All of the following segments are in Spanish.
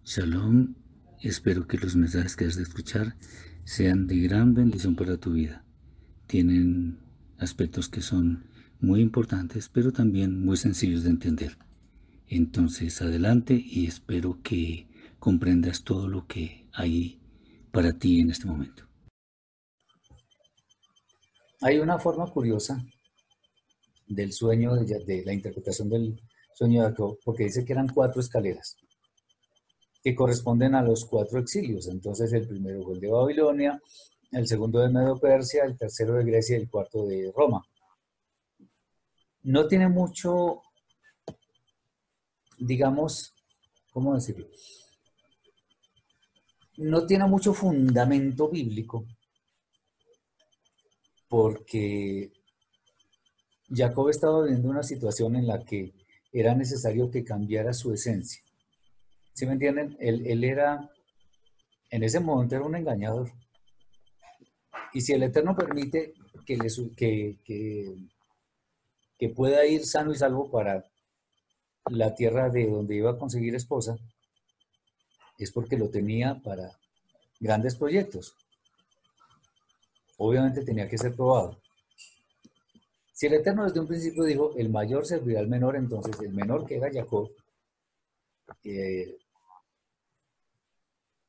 Shalom, espero que los mensajes que has de escuchar sean de gran bendición para tu vida. Tienen aspectos que son muy importantes, pero también muy sencillos de entender. Entonces, adelante y espero que comprendas todo lo que hay para ti en este momento. Hay una forma curiosa del sueño, de la interpretación del sueño de Jacob, porque dice que eran 4 escaleras que corresponden a los 4 exilios. Entonces el primero fue el de Babilonia, el segundo de Medo-Persia, el tercero de Grecia y el cuarto de Roma. No tiene mucho, digamos, ¿cómo decirlo? No tiene mucho fundamento bíblico porque Jacob estaba viviendo una situación en la que era necesario que cambiara su esencia. ¿Sí me entienden? Él era, en ese momento era un engañador. Y si el Eterno permite que pueda ir sano y salvo para la tierra de donde iba a conseguir esposa, es porque lo tenía para grandes proyectos. Obviamente tenía que ser probado. Si el Eterno desde un principio dijo, el mayor servirá al menor, entonces el menor, que era Jacob, eh,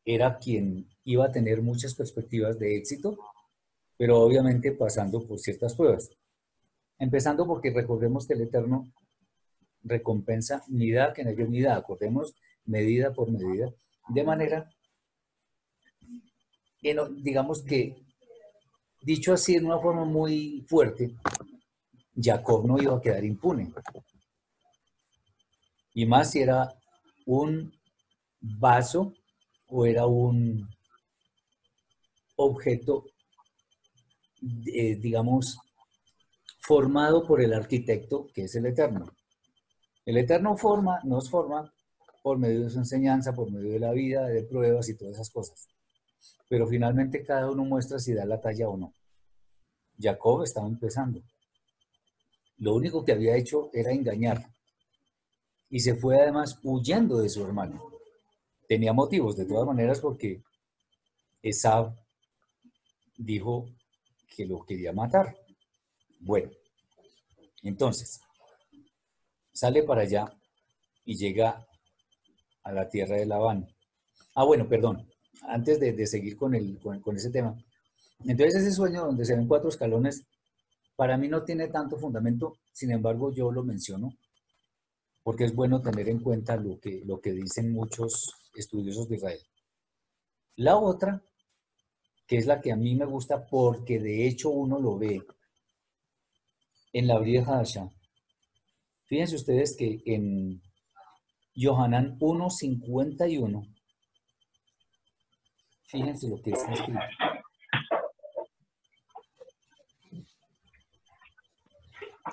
era quien iba a tener muchas perspectivas de éxito, pero obviamente pasando por ciertas pruebas. Empezando porque recordemos que el Eterno recompensa mida que no es mida, acordemos, medida por medida, de manera que no, digamos que, dicho así en una forma muy fuerte, Jacob no iba a quedar impune. Y más si era un vaso o era un objeto, digamos, formado por el arquitecto que es el Eterno. El Eterno nos forma por medio de su enseñanza, por medio de la vida, de pruebas y todas esas cosas. Pero finalmente cada uno muestra si da la talla o no. Jacob estaba empezando. Lo único que había hecho era engañar. Y se fue además huyendo de su hermano. Tenía motivos, de todas maneras, porque Esab dijo que lo quería matar. Bueno, entonces, sale para allá y llega a la tierra de Labán. Ah, bueno, perdón, antes de seguir con ese tema. Entonces, ese sueño donde se ven 4 escalones, para mí no tiene tanto fundamento, sin embargo, yo lo menciono porque es bueno tener en cuenta lo que dicen muchos estudiosos de Israel. La otra, que es la que a mí me gusta porque de hecho uno lo ve en la Brit Hadashah. Fíjense ustedes que en Yohanan 1:51, fíjense lo que está escrito.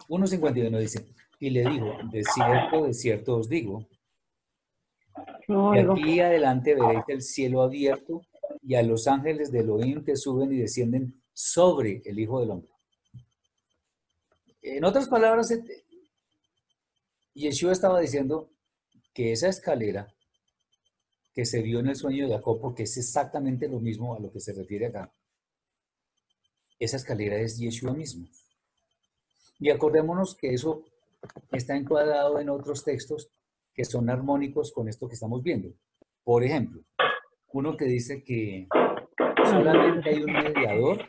1:51 dice, y le dijo, de cierto os digo, No de oigo. aquí adelante veréis el cielo abierto y a los ángeles de Elohim que suben y descienden sobre el Hijo del Hombre. En otras palabras, Yeshua estaba diciendo que esa escalera que se vio en el sueño de Jacob, porque es exactamente lo mismo a lo que se refiere acá, esa escalera es Yeshua mismo. Y acordémonos que eso está encuadrado en otros textos que son armónicos con esto que estamos viendo. Por ejemplo, uno que dice que solamente hay un mediador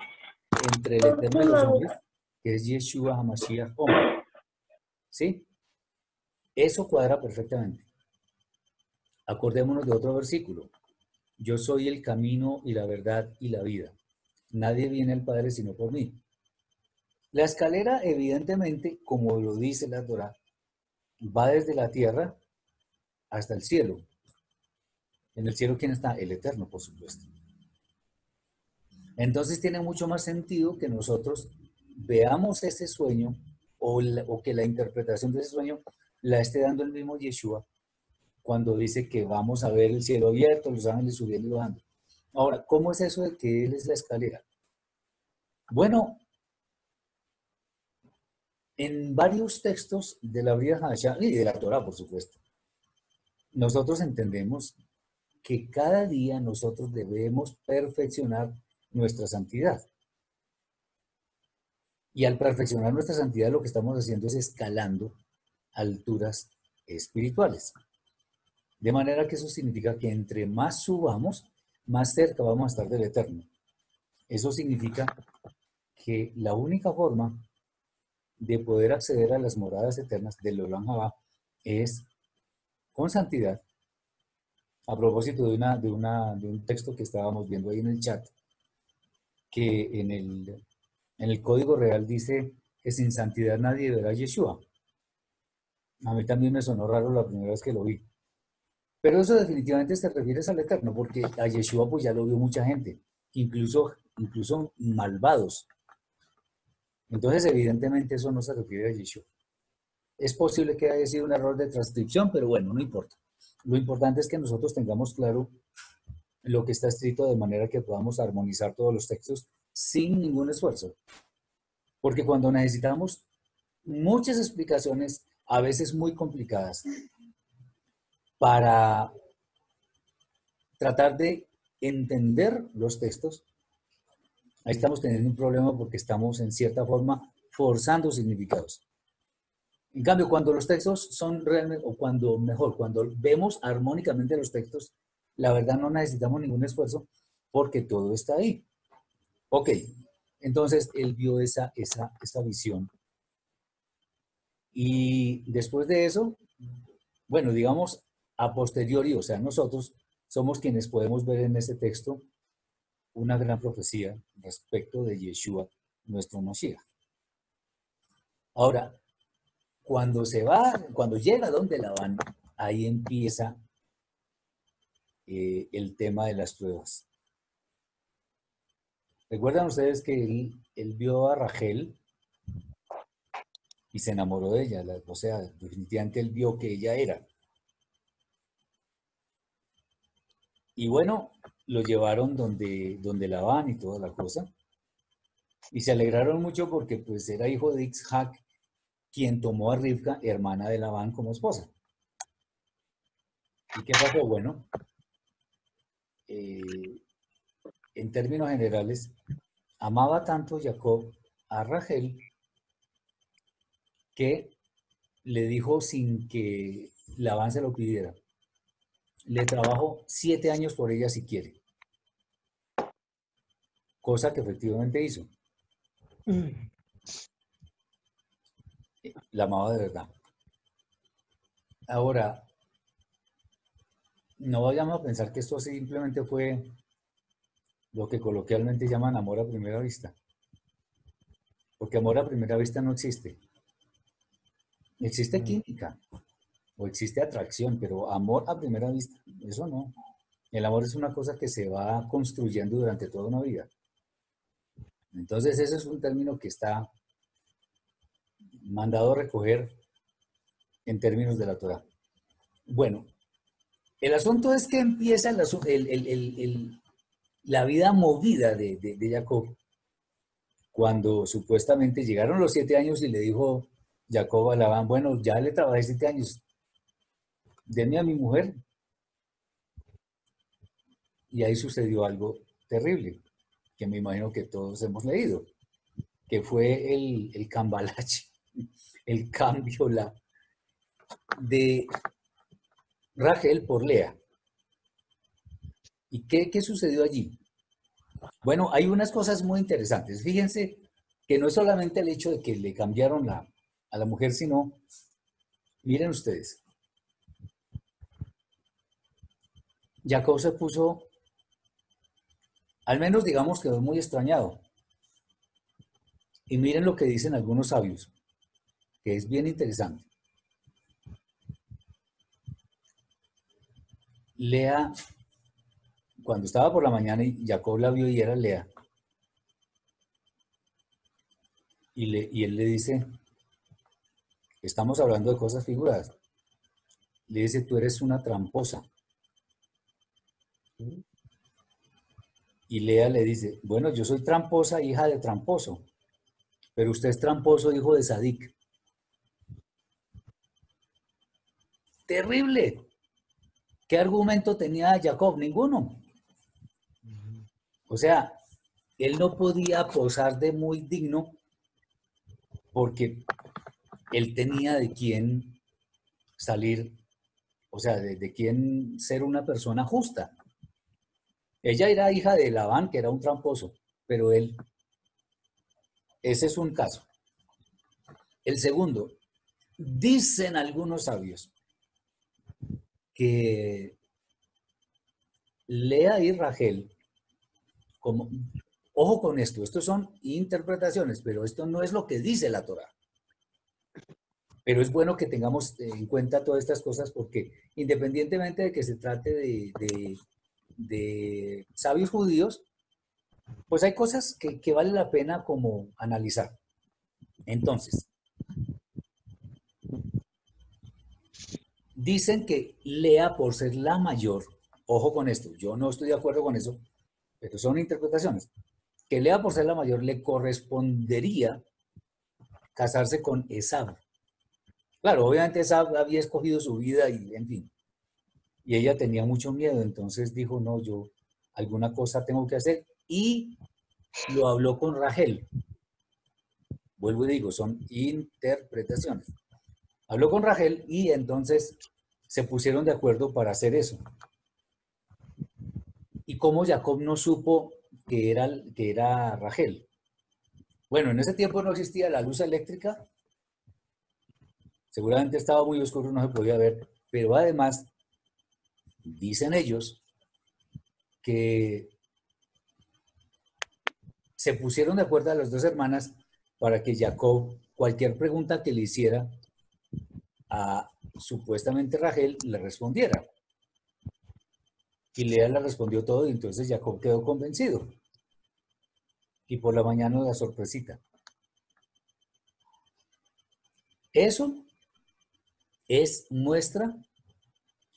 entre el Eterno y los hombres, que es Yeshua HaMashiach hombre. ¿Sí? Eso cuadra perfectamente. Acordémonos de otro versículo. Yo soy el camino y la verdad y la vida. Nadie viene al Padre sino por mí. La escalera, evidentemente, como lo dice la Torah, va desde la tierra hasta el cielo. En el cielo, ¿quién está? El Eterno, por supuesto. Entonces tiene mucho más sentido que nosotros veamos ese sueño o que la interpretación de ese sueño la esté dando el mismo Yeshua cuando dice que vamos a ver el cielo abierto, los ángeles subiendo y bajando. Ahora, ¿cómo es eso de que Él es la escalera? Bueno, en varios textos de la Brit Hadashah y de la Torah, por supuesto, nosotros entendemos que cada día nosotros debemos perfeccionar nuestra santidad. Y al perfeccionar nuestra santidad lo que estamos haciendo es escalando alturas espirituales. De manera que eso significa que entre más subamos, más cerca vamos a estar del Eterno. Eso significa que la única forma de poder acceder a las moradas eternas del Olam Haba es con santidad. A propósito de un texto que estábamos viendo ahí en el chat, que en el Código Real dice que sin santidad nadie verá a Yeshua. A mí también me sonó raro la primera vez que lo vi. Pero eso definitivamente se refiere al Eterno, porque a Yeshua pues ya lo vio mucha gente, incluso malvados. Entonces evidentemente eso no se refiere a Yeshua. Es posible que haya sido un error de transcripción, pero bueno, no importa. Lo importante es que nosotros tengamos claro lo que está escrito de manera que podamos armonizar todos los textos sin ningún esfuerzo. Porque cuando necesitamos muchas explicaciones, a veces muy complicadas, para tratar de entender los textos, ahí estamos teniendo un problema porque estamos en cierta forma forzando significados. En cambio, cuando los textos son realmente, o cuando vemos armónicamente los textos, la verdad no necesitamos ningún esfuerzo porque todo está ahí. Ok, entonces él vio esa visión. Y después de eso, bueno, digamos, a posteriori, o sea, nosotros somos quienes podemos ver en ese texto una gran profecía respecto de Yeshua, nuestro Mashiach. Ahora, cuando llega donde Labán, ahí empieza el tema de las pruebas. ¿Recuerdan ustedes que él vio a Rachel y se enamoró de ella? O sea, definitivamente él vio que ella era. Y bueno, lo llevaron donde Labán y toda la cosa. Y se alegraron mucho porque pues era hijo de Isaac, quien tomó a Rivka, hermana de Labán, como esposa. ¿Y qué pasó? Bueno, en términos generales, amaba tanto Jacob a Rachel que le dijo sin que Labán se lo pidiera: le trabajo 7 años por ella si quiere. Cosa que efectivamente hizo. La amaba de verdad. Ahora, no vayamos a pensar que esto simplemente fue lo que coloquialmente llaman amor a primera vista. Porque amor a primera vista no existe. Existe química o existe atracción, pero amor a primera vista, eso no. El amor es una cosa que se va construyendo durante toda una vida. Entonces ese es un término que está mandado a recoger en términos de la Torah. Bueno, el asunto es que empieza la vida movida de Jacob cuando supuestamente llegaron los 7 años y le dijo Jacob a Labán: bueno, ya le trabajé 7 años, denme a mi mujer. Y ahí sucedió algo terrible, que me imagino que todos hemos leído, que fue el cambalache, el cambio de Rachel por Lea. ¿Y qué sucedió allí? Bueno, hay unas cosas muy interesantes. Fíjense que no es solamente el hecho de que le cambiaron a la mujer, sino, miren ustedes, Jacob se puso, al menos digamos, quedó muy extrañado. Y miren lo que dicen algunos sabios, que es bien interesante. Lea, cuando estaba por la mañana y Jacob la vio y era Lea, y él le dice, estamos hablando de cosas figuradas, le dice: tú eres una tramposa. Y Lea le dice: bueno, yo soy tramposa, hija de tramposo, pero usted es tramposo, hijo de Sadik. Terrible, ¿Qué argumento tenía Jacob? Ninguno. O sea, él no podía posar de muy digno porque él tenía de quién salir, o sea, de quién ser una persona justa. Ella era hija de Labán, que era un tramposo, pero él, ese es un caso. El segundo, dicen algunos sabios que Lea y Rachel, como, ojo con esto, estos son interpretaciones, pero esto no es lo que dice la Torá. Pero es bueno que tengamos en cuenta todas estas cosas porque independientemente de que se trate de sabios judíos, pues hay cosas que vale la pena como analizar. Entonces, dicen que Lea, por ser la mayor, ojo con esto, yo no estoy de acuerdo con eso, pero son interpretaciones, que Lea, por ser la mayor, le correspondería casarse con Esab. Claro, obviamente Esab había escogido su vida y, en fin, y ella tenía mucho miedo, entonces dijo, no, yo alguna cosa tengo que hacer, y lo habló con Rachel. Vuelvo y digo, son interpretaciones. Habló con Rachel y entonces se pusieron de acuerdo para hacer eso. ¿Y cómo Jacob no supo que era Rachel? Bueno, en ese tiempo no existía la luz eléctrica, seguramente estaba muy oscuro, no se podía ver, pero además dicen ellos que se pusieron de acuerdo a las dos hermanas para que Jacob, cualquier pregunta que le hiciera a supuestamente Rachel, le respondiera. Y Lea le respondió todo y entonces Jacob quedó convencido. Y por la mañana la sorpresita. Eso es muestra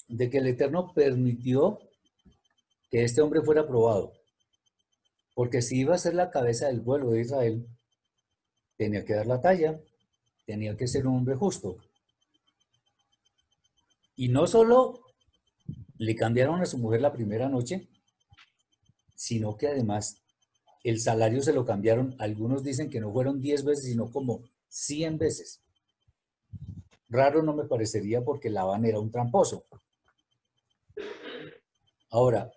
de que el Eterno permitió que este hombre fuera probado. Porque si iba a ser la cabeza del pueblo de Israel, tenía que dar la talla, tenía que ser un hombre justo. Y no solo le cambiaron a su mujer la primera noche, sino que además el salario se lo cambiaron. Algunos dicen que no fueron 10 veces, sino como 100 veces. Raro no me parecería porque Labán era un tramposo. Ahora,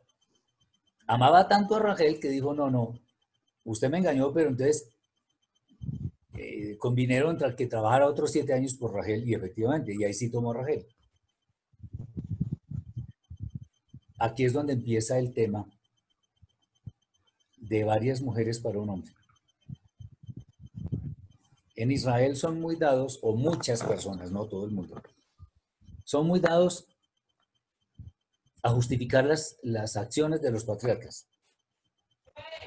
amaba tanto a Rachel que dijo, no, no, usted me engañó, pero entonces convinieron entre que trabajara otros 7 años por Rachel y efectivamente, y ahí sí tomó Rachel. Aquí es donde empieza el tema de varias mujeres para un hombre. En Israel son muy dados, o muchas personas, no todo el mundo, son muy dados a justificar las acciones de los patriarcas.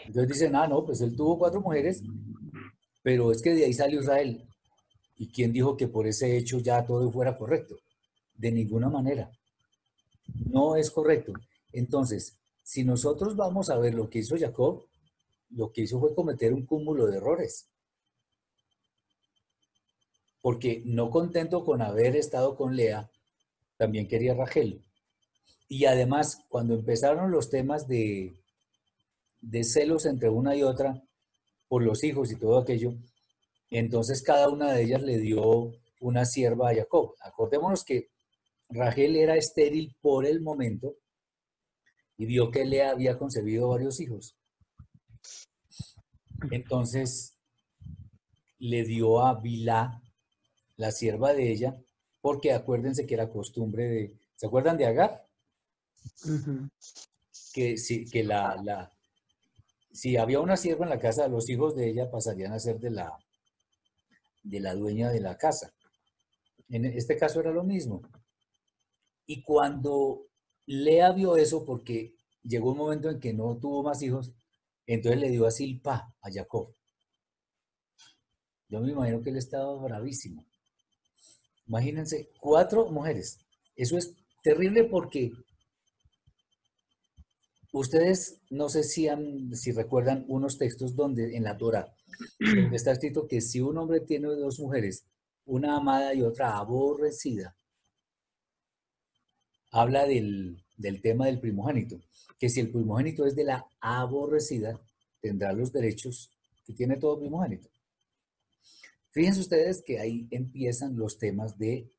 Entonces dicen, ah, no, pues él tuvo 4 mujeres, pero es que de ahí salió Israel. ¿Y quién dijo que por ese hecho ya todo fuera correcto? De ninguna manera. No es correcto. Entonces, si nosotros vamos a ver lo que hizo Jacob, lo que hizo fue cometer un cúmulo de errores. Porque no contento con haber estado con Lea, también quería Rachel. Y además, cuando empezaron los temas de celos entre una y otra por los hijos y todo aquello, entonces cada una de ellas le dio una sierva a Jacob. Acordémonos que Rachel era estéril por el momento y vio que Lea había concebido varios hijos. Entonces le dio a Bilhá, la sierva de ella, porque acuérdense que era costumbre de... ¿Se acuerdan de Agar? Que si había una sierva en la casa, los hijos de ella pasarían a ser de la dueña de la casa. En este caso era lo mismo. Y cuando Lea vio eso, porque llegó un momento en que no tuvo más hijos, entonces le dio a Silpa, a Jacob. Yo me imagino que él estaba bravísimo. Imagínense, 4 mujeres. Eso es terrible porque ustedes, no sé si recuerdan unos textos donde en la Torá, donde está escrito que si un hombre tiene 2 mujeres, una amada y otra aborrecida, habla del tema del primogénito, que si el primogénito es de la aborrecida, tendrá los derechos que tiene todo primogénito. Fíjense ustedes que ahí empiezan los temas de,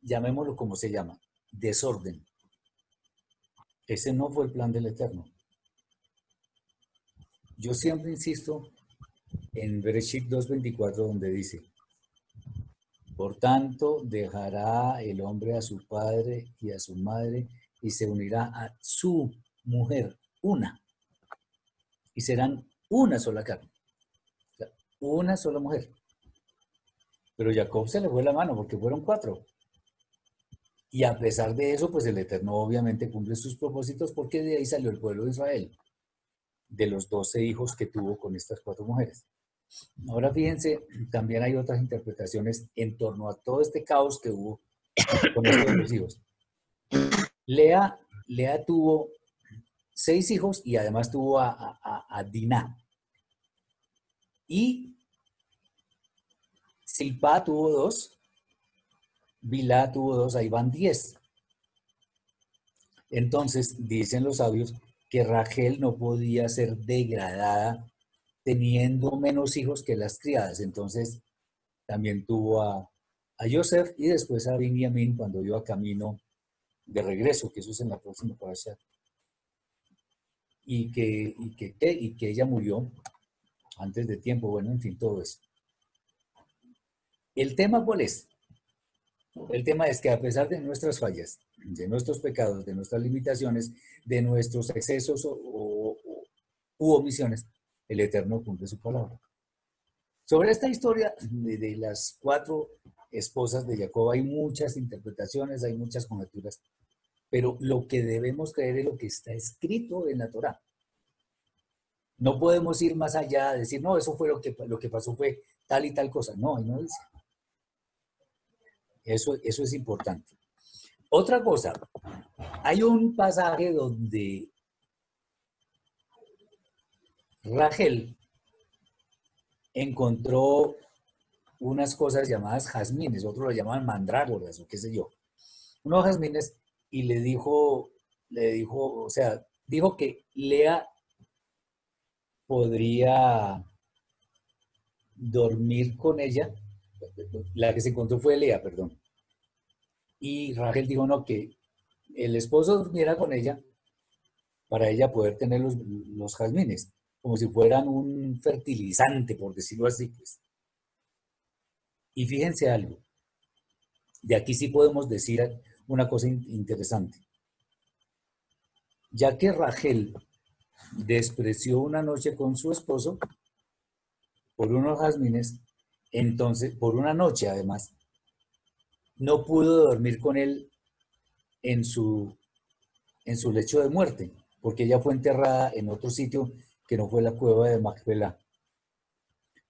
llamémoslo como se llama, desorden. Ese no fue el plan del Eterno. Yo siempre insisto en Bereshit 2:24, donde dice, por tanto, dejará el hombre a su padre y a su madre y se unirá a su mujer, una, y serán una sola carne, o sea, una sola mujer. Pero Jacob se le fue la mano porque fueron 4. Y a pesar de eso, pues el Eterno obviamente cumple sus propósitos porque de ahí salió el pueblo de Israel, de los 12 hijos que tuvo con estas 4 mujeres. Ahora fíjense, también hay otras interpretaciones en torno a todo este caos que hubo con estos 2 hijos. Lea tuvo 6 hijos y además tuvo a Diná. Y Silpá tuvo 2, Bilá tuvo 2, ahí van 10. Entonces, dicen los sabios que Rachel no podía ser degradada teniendo menos hijos que las criadas. Entonces, también tuvo a Joseph y después a Benjamín cuando iba camino de regreso, que eso es en la próxima parasha. Y que ella murió antes de tiempo. Bueno, en fin, todo eso. ¿El tema cuál es? El tema es que a pesar de nuestras fallas, de nuestros pecados, de nuestras limitaciones, de nuestros excesos u omisiones, el Eterno cumple su palabra. Sobre esta historia de las 4 esposas de Jacob hay muchas interpretaciones, hay muchas conjeturas, pero lo que debemos creer es lo que está escrito en la Torá. No podemos ir más allá, decir, no, eso fue lo que pasó fue tal y tal cosa. No, ahí no dice. Eso es importante. Otra cosa, hay un pasaje donde Rachel encontró unas cosas llamadas jazmines, otros lo llaman mandrágoras o qué sé yo, unos jazmines, y le dijo, o sea, dijo que Lea podría dormir con ella, la que se encontró fue Lea, perdón, y Rachel dijo no, que el esposo durmiera con ella para ella poder tener los jazmines, como si fueran un fertilizante, por decirlo así, pues. Y fíjense algo, de aquí sí podemos decir una cosa interesante. Ya que Rachel despreció una noche con su esposo por unos jazmines, entonces, por una noche además, no pudo dormir con él en su lecho de muerte, porque ella fue enterrada en otro sitio que no fue la cueva de Macpelá.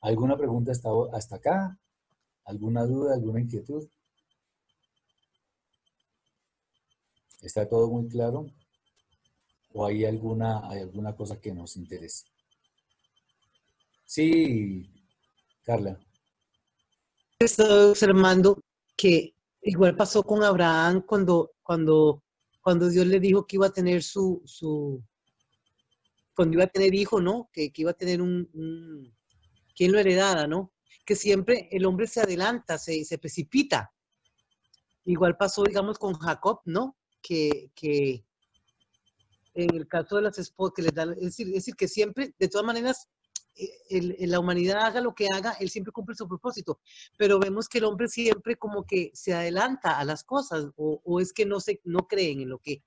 ¿Alguna pregunta hasta acá? ¿Alguna duda, alguna inquietud? ¿Está todo muy claro? ¿O hay alguna cosa que nos interese? Sí, Carla. Estoy observando que igual pasó con Abraham cuando Dios le dijo que iba a tener cuando iba a tener hijo, ¿no? Que iba a tener quien lo heredara, ¿no? Que siempre el hombre se adelanta, se precipita. Igual pasó, digamos, con Jacob, ¿no? Que en el caso de las esposas que les dan, es decir, que siempre, de todas maneras, la humanidad haga lo que haga, él siempre cumple su propósito, pero vemos que el hombre siempre como que se adelanta a las cosas, o es que no creen en lo que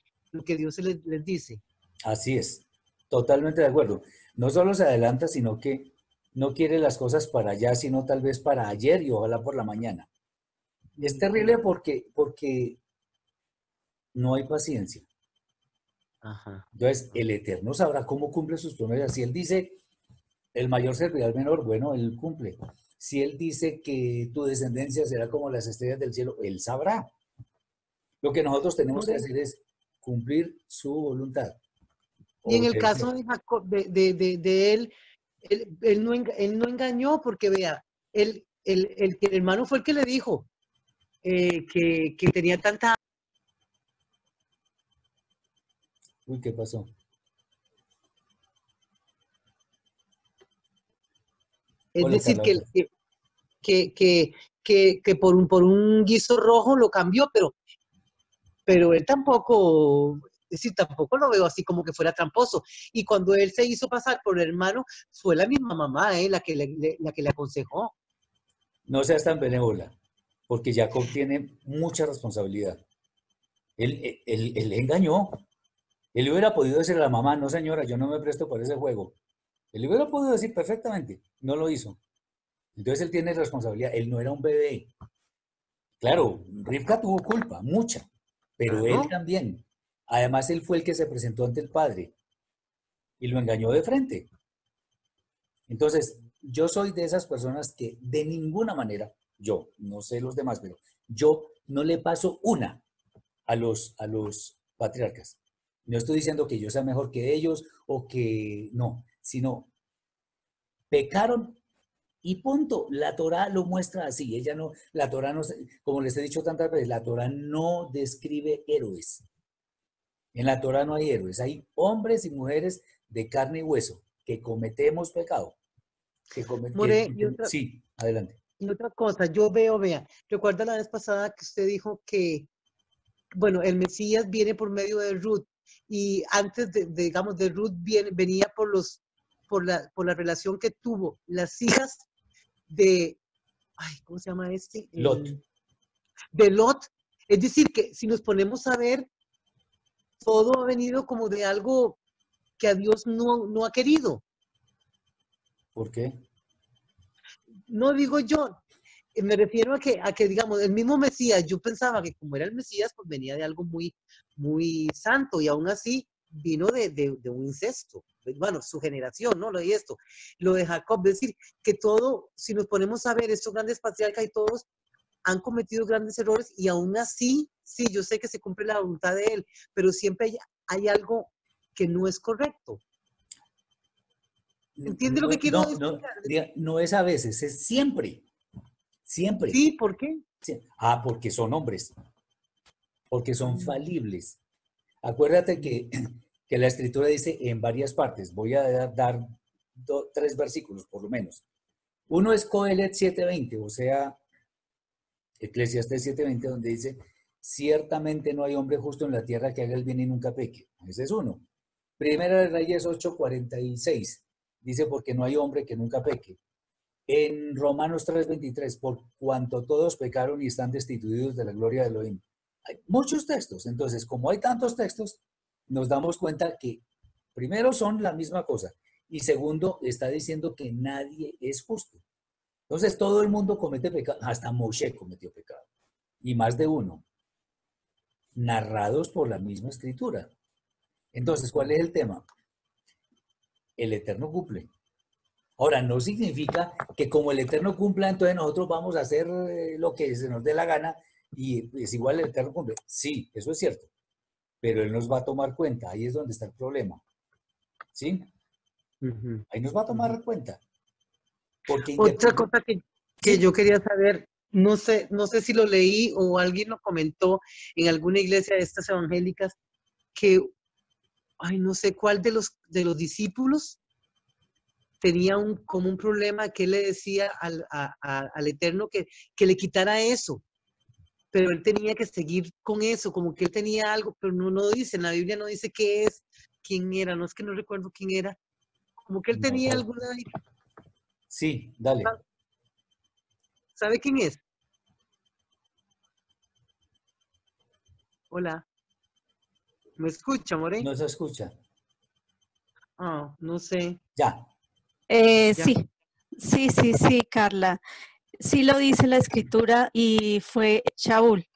Dios les dice. Así es, totalmente de acuerdo. No solo se adelanta, sino que no quiere las cosas para allá, sino tal vez para ayer y ojalá por la mañana. Es terrible porque no hay paciencia. Ajá. Entonces, el Eterno sabrá cómo cumple sus promesas. Si Él dice, el mayor servirá al menor, bueno, Él cumple. Si Él dice que tu descendencia será como las estrellas del cielo, Él sabrá. Lo que nosotros tenemos que hacer es cumplir su voluntad. Y en el caso de Jacob, de él no engañó, porque vea, el hermano fue el que le dijo que tenía tanta Uy, ¿qué pasó? Es Hola, decir, Carla. que por un guiso rojo lo cambió, pero él tampoco, es decir, tampoco lo veo así como que fuera tramposo. Y cuando él se hizo pasar por hermano, fue la misma mamá, la que le aconsejó. No seas tan benévola, porque Jacob tiene mucha responsabilidad. Él engañó. Él hubiera podido decirle a la mamá, no señora, yo no me presto para ese juego. Él hubiera podido decir perfectamente, no lo hizo. Entonces él tiene responsabilidad, él no era un bebé. Claro, Rivka tuvo culpa, mucha, pero él Claro. también. Además, él fue el que se presentó ante el padre y lo engañó de frente. Entonces, yo soy de esas personas que de ninguna manera, yo, no sé los demás, pero yo no le paso una a los patriarcas. No estoy diciendo que yo sea mejor que ellos o que no, sino pecaron y punto. La Torá lo muestra así. Ella no, la Torá no, como les he dicho tantas veces, la Torá no describe héroes. En la Torá no hay héroes, hay hombres y mujeres de carne y hueso que cometemos pecado. More, Sí, adelante. y otra cosa, vea, recuerda la vez pasada que usted dijo que, bueno, el Mesías viene por medio de Ruth, y antes digamos, de Ruth venía por la relación que tuvo las hijas de, ay, ¿cómo se llama este? Lot. De Lot. Es decir, que si nos ponemos a ver, todo ha venido como de algo que a Dios no ha querido. ¿Por qué? No digo yo, me refiero a que, digamos, el mismo Mesías, yo pensaba que como era el Mesías, pues venía de algo muy santo, y aún así vino de un incesto. Bueno, su generación, ¿no? Lo de esto. Lo de Jacob, es decir, que todo, si nos ponemos a ver, estos grandes patriarcas y todos han cometido grandes errores, y aún así, sí, yo sé que se cumple la voluntad de él, pero siempre hay algo que no es correcto. ¿Entiende lo que quiero No, decir? no, no es a veces, es siempre. Siempre. Sí, ¿por qué? Porque son hombres, porque son Mm. falibles. Acuérdate que la escritura dice en varias partes, voy a dar 3 versículos por lo menos. Uno es Coelet 7:20, o sea, Eclesiastés 7:20, donde dice, ciertamente no hay hombre justo en la tierra que haga el bien y nunca peque. Ese es uno. Primera de Reyes 8:46, dice, porque no hay hombre que nunca peque. En Romanos 3:23, por cuanto todos pecaron y están destituidos de la gloria de Elohim. Hay muchos textos. Entonces, como hay tantos textos, nos damos cuenta que primero son la misma cosa y segundo, está diciendo que nadie es justo. Entonces, todo el mundo comete pecado, hasta Moshe cometió pecado, y más de uno, narrados por la misma escritura. Entonces, ¿cuál es el tema? El Eterno cumple. Ahora, no significa que como el Eterno cumpla, entonces nosotros vamos a hacer lo que se nos dé la gana y es igual el Eterno cumple. Sí, eso es cierto, pero Él nos va a tomar cuenta, ahí es donde está el problema. ¿Sí? Ujú, Ahí nos va a ujú. tomar cuenta. Porque Otra independiente, cosa que sí, yo quería saber, no sé si lo leí o alguien lo comentó en alguna iglesia de estas evangélicas, que, ay, no sé cuál de los discípulos tenía como un problema, que él le decía al Eterno que le quitara eso, pero él tenía que seguir con eso, como que él tenía algo, pero no dice, en la Biblia no dice qué es, quién era, no es que no recuerdo quién era, como que él no, tenía alguna, sí, dale. ¿sabe quién es? Hola, ¿me escucha, More? No se escucha. Ah, no sé. Ya. Ya. Sí, sí, Carla. Sí lo dice la escritura y fue Shaul.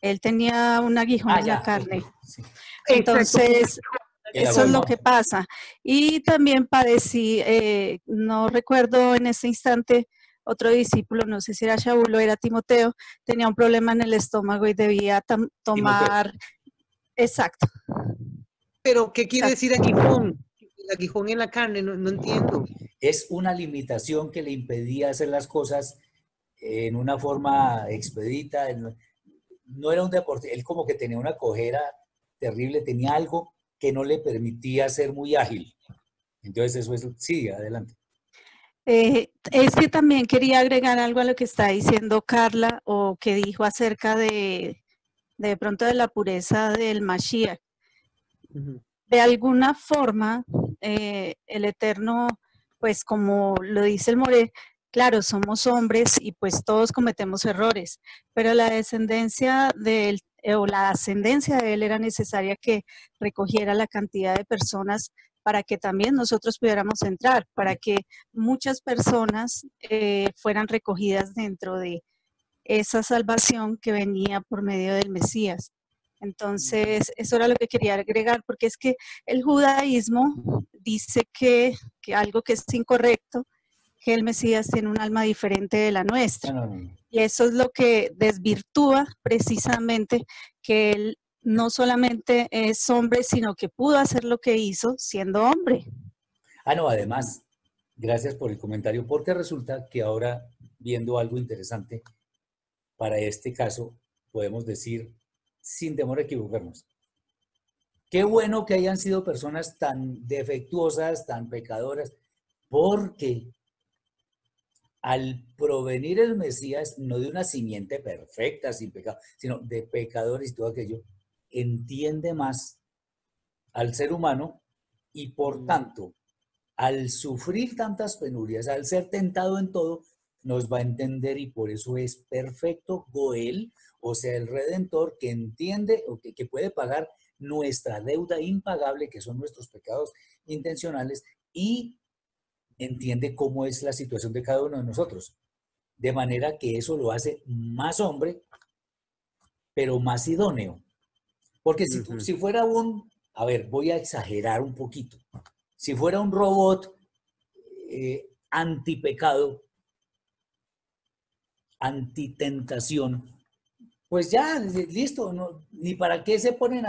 Él tenía un aguijón en la Ya, ok. carne. Sí. Exacto. Entonces, El eso es lo aguijón. que pasa. Y también padecí, no recuerdo en ese instante, otro discípulo, no sé si era Shaul o era Timoteo, tenía un problema en el estómago y debía Timoteo. tomar, exacto, Pero, ¿qué quiere exacto. decir aguijón? El aguijón en la carne, no entiendo. Es una limitación que le impedía hacer las cosas en una forma expedita. No era un deporte, él como que tenía una cojera terrible, tenía algo que no le permitía ser muy ágil. Entonces eso es, sí, adelante. Es que también quería agregar algo a lo que está diciendo Carla o que dijo acerca de pronto de la pureza del Mashiach. De alguna forma, el Eterno, pues como lo dice el Moré, claro, somos hombres y pues todos cometemos errores, pero la descendencia de él, o la ascendencia de él era necesaria que recogiera la cantidad de personas para que también nosotros pudiéramos entrar, para que muchas personas fueran recogidas dentro de esa salvación que venía por medio del Mesías. Entonces, eso era lo que quería agregar, porque es que el judaísmo dice que algo que es incorrecto, que el Mesías tiene un alma diferente de la nuestra. No. Y eso es lo que desvirtúa precisamente que él no solamente es hombre, sino que pudo hacer lo que hizo siendo hombre. No, además, gracias por el comentario, porque resulta que ahora, viendo algo interesante, para este caso, podemos decir, sin temor a equivocarnos, qué bueno que hayan sido personas tan defectuosas, tan pecadoras, porque al provenir el Mesías, no de una simiente perfecta, sin pecado, sino de pecadores y todo aquello, entiende más al ser humano y por tanto, al sufrir tantas penurias, al ser tentado en todo, nos va a entender y por eso es perfecto Goel, o sea, el Redentor que entiende o que puede pagar nuestra deuda impagable, que son nuestros pecados intencionales, y entiende cómo es la situación de cada uno de nosotros. De manera que eso lo hace más hombre, pero más idóneo. Porque si fuera a ver, voy a exagerar un poquito. Si fuera un robot antipecado, antitentación, pues ya, listo, no, ni para qué se ponen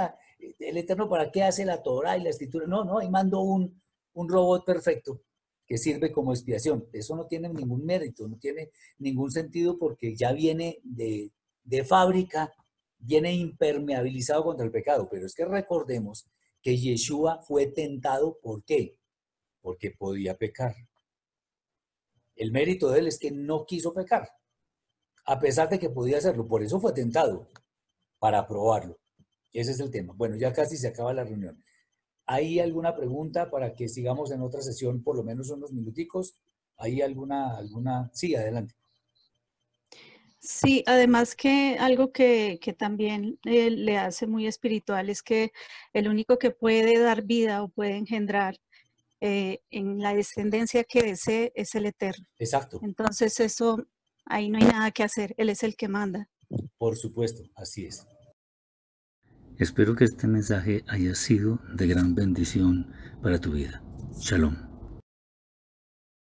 el Eterno, para qué hace la Torah y la Escritura. No, ahí mando un robot perfecto que sirve como expiación. Eso no tiene ningún mérito, no tiene ningún sentido porque ya viene de fábrica, viene impermeabilizado contra el pecado. Pero es que recordemos que Yeshua fue tentado, ¿por qué? Porque podía pecar. El mérito de él es que no quiso pecar, a pesar de que podía hacerlo. Por eso fue tentado, para probarlo. Ese es el tema. Bueno, ya casi se acaba la reunión. ¿Hay alguna pregunta para que sigamos en otra sesión por lo menos unos minuticos? ¿Hay alguna? Sí, adelante. Sí, además que algo que también le hace muy espiritual es que el único que puede dar vida o puede engendrar en la descendencia que desee es el Eterno. Exacto. Entonces eso, ahí no hay nada que hacer, Él es el que manda. Por supuesto, así es. Espero que este mensaje haya sido de gran bendición para tu vida. Shalom.